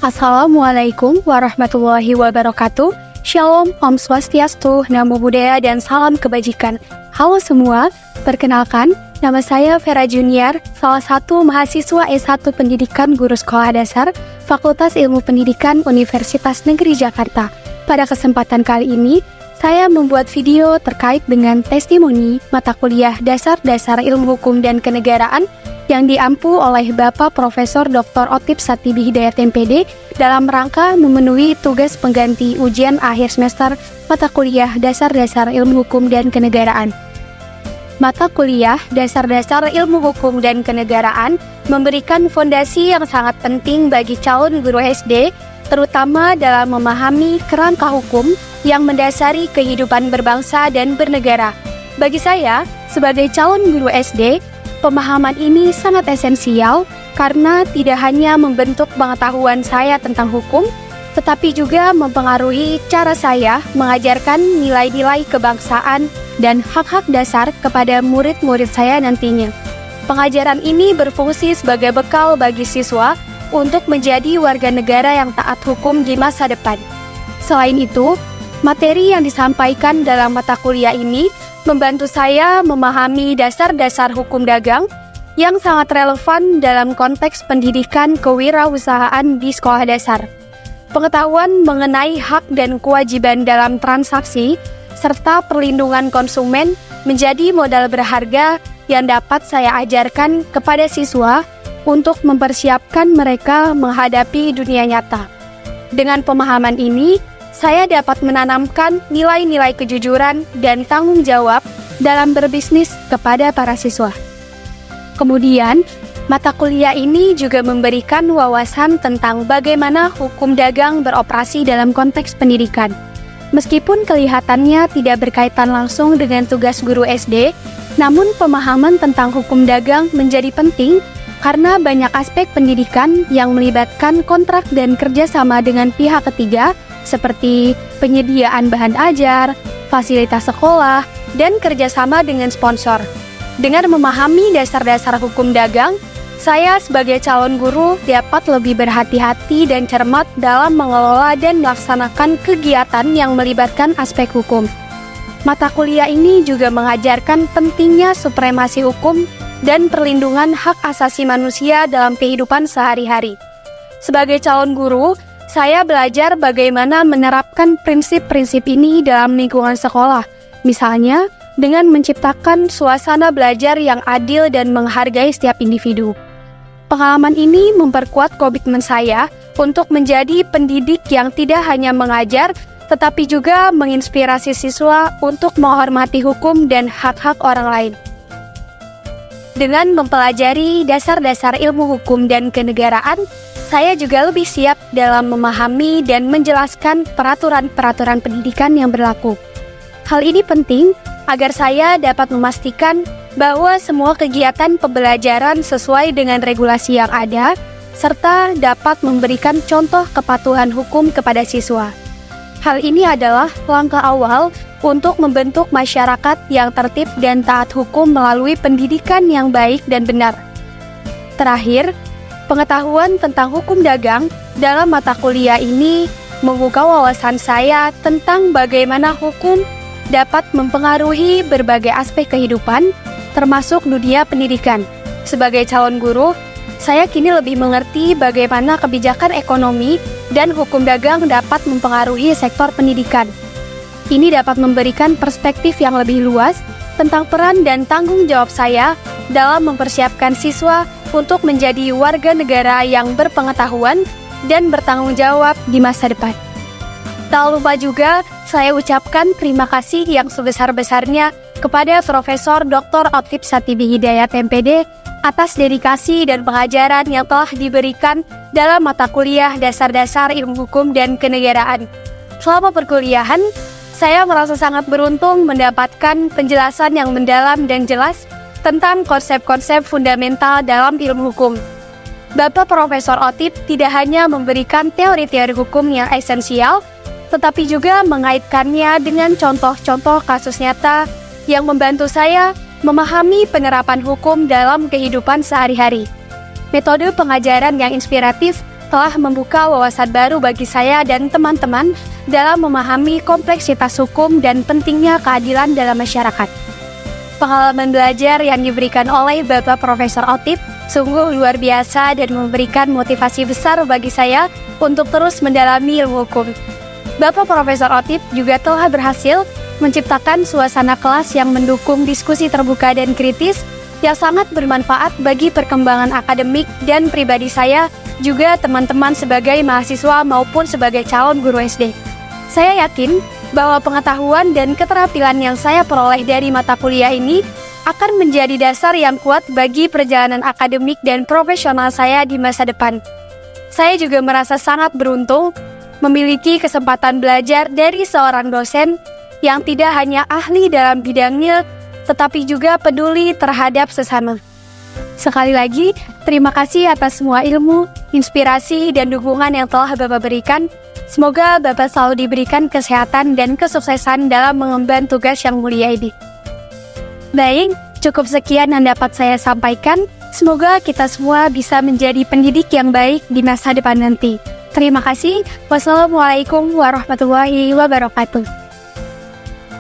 Assalamualaikum warahmatullahi wabarakatuh. Shalom, Om Swastiastu, Namo Buddhaya, dan salam kebajikan. Halo semua, perkenalkan, nama saya Vera Junior, salah satu mahasiswa S1 Pendidikan Guru Sekolah Dasar, Fakultas Ilmu Pendidikan Universitas Negeri Jakarta. Pada kesempatan kali ini, saya membuat video terkait dengan testimoni mata kuliah Dasar-Dasar Ilmu Hukum dan Kenegaraan yang diampu oleh Bapak Profesor Dr. Otip Satibi Hidayat MPD dalam rangka memenuhi tugas pengganti ujian akhir semester mata kuliah Dasar-Dasar Ilmu Hukum dan Kenegaraan. Mata kuliah Dasar-Dasar Ilmu Hukum dan Kenegaraan memberikan fondasi yang sangat penting bagi calon guru SD, terutama dalam memahami kerangka hukum yang mendasari kehidupan berbangsa dan bernegara. Bagi saya, sebagai calon guru SD, pemahaman ini sangat esensial karena tidak hanya membentuk pengetahuan saya tentang hukum, tetapi juga mempengaruhi cara saya mengajarkan nilai-nilai kebangsaan dan hak-hak dasar kepada murid-murid saya nantinya. Pengajaran ini berfungsi sebagai bekal bagi siswa untuk menjadi warga negara yang taat hukum di masa depan. Selain itu, materi yang disampaikan dalam mata kuliah ini membantu saya memahami dasar-dasar hukum dagang yang sangat relevan dalam konteks pendidikan kewirausahaan di sekolah dasar. Pengetahuan mengenai hak dan kewajiban dalam transaksi serta perlindungan konsumen menjadi modal berharga yang dapat saya ajarkan kepada siswa untuk mempersiapkan mereka menghadapi dunia nyata. Dengan pemahaman ini, saya dapat menanamkan nilai-nilai kejujuran dan tanggung jawab dalam berbisnis kepada para siswa. Kemudian, mata kuliah ini juga memberikan wawasan tentang bagaimana hukum dagang beroperasi dalam konteks pendidikan. Meskipun kelihatannya tidak berkaitan langsung dengan tugas guru SD, namun pemahaman tentang hukum dagang menjadi penting karena banyak aspek pendidikan yang melibatkan kontrak dan kerjasama dengan pihak ketiga, seperti penyediaan bahan ajar, fasilitas sekolah, dan kerjasama dengan sponsor. Dengan memahami dasar-dasar hukum dagang, saya sebagai calon guru dapat lebih berhati-hati dan cermat dalam mengelola dan melaksanakan kegiatan yang melibatkan aspek hukum. Mata kuliah ini juga mengajarkan pentingnya supremasi hukum dan perlindungan hak asasi manusia dalam kehidupan sehari-hari. Sebagai calon guru, saya belajar bagaimana menerapkan prinsip-prinsip ini dalam lingkungan sekolah, misalnya dengan menciptakan suasana belajar yang adil dan menghargai setiap individu. Pengalaman ini memperkuat komitmen saya untuk menjadi pendidik yang tidak hanya mengajar, tetapi juga menginspirasi siswa untuk menghormati hukum dan hak-hak orang lain. Dengan mempelajari dasar-dasar ilmu hukum dan kenegaraan, saya juga lebih siap dalam memahami dan menjelaskan peraturan-peraturan pendidikan yang berlaku. Hal ini penting agar saya dapat memastikan bahwa semua kegiatan pembelajaran sesuai dengan regulasi yang ada, serta dapat memberikan contoh kepatuhan hukum kepada siswa. Hal ini adalah langkah awal untuk membentuk masyarakat yang tertib dan taat hukum melalui pendidikan yang baik dan benar. Terakhir, pengetahuan tentang hukum dagang dalam mata kuliah ini membuka wawasan saya tentang bagaimana hukum dapat mempengaruhi berbagai aspek kehidupan, termasuk dunia pendidikan. Sebagai calon guru, saya kini lebih mengerti bagaimana kebijakan ekonomi dan hukum dagang dapat mempengaruhi sektor pendidikan. Ini dapat memberikan perspektif yang lebih luas tentang peran dan tanggung jawab saya dalam mempersiapkan siswa untuk menjadi warga negara yang berpengetahuan dan bertanggung jawab di masa depan. Tak lupa juga, saya ucapkan terima kasih yang sebesar-besarnya kepada Profesor Dr. Otip Satibi Hidayat MPD atas dedikasi dan pengajaran yang telah diberikan dalam mata kuliah Dasar-Dasar Ilmu Hukum dan Kenegaraan. Selama perkuliahan, saya merasa sangat beruntung mendapatkan penjelasan yang mendalam dan jelas tentang konsep-konsep fundamental dalam ilmu hukum. Bapak Profesor Otip tidak hanya memberikan teori-teori hukum yang esensial, tetapi juga mengaitkannya dengan contoh-contoh kasus nyata yang membantu saya memahami penerapan hukum dalam kehidupan sehari-hari. Metode pengajaran yang inspiratif telah membuka wawasan baru bagi saya dan teman-teman dalam memahami kompleksitas hukum dan pentingnya keadilan dalam masyarakat. Pengalaman belajar yang diberikan oleh Bapak Profesor Otip sungguh luar biasa dan memberikan motivasi besar bagi saya untuk terus mendalami ilmu hukum. Bapak Profesor Otip juga telah berhasil menciptakan suasana kelas yang mendukung diskusi terbuka dan kritis yang sangat bermanfaat bagi perkembangan akademik dan pribadi saya, juga teman-teman sebagai mahasiswa maupun sebagai calon guru SD. Saya yakin bahwa pengetahuan dan keterampilan yang saya peroleh dari mata kuliah ini akan menjadi dasar yang kuat bagi perjalanan akademik dan profesional saya di masa depan. Saya juga merasa sangat beruntung memiliki kesempatan belajar dari seorang dosen yang tidak hanya ahli dalam bidangnya, tetapi juga peduli terhadap sesama. Sekali lagi, terima kasih atas semua ilmu, inspirasi, dan dukungan yang telah Bapak berikan. Semoga Bapak selalu diberikan kesehatan dan kesuksesan dalam mengemban tugas yang mulia ini. Baik, cukup sekian yang dapat saya sampaikan. Semoga kita semua bisa menjadi pendidik yang baik di masa depan nanti. Terima kasih. Wassalamualaikum warahmatullahi wabarakatuh.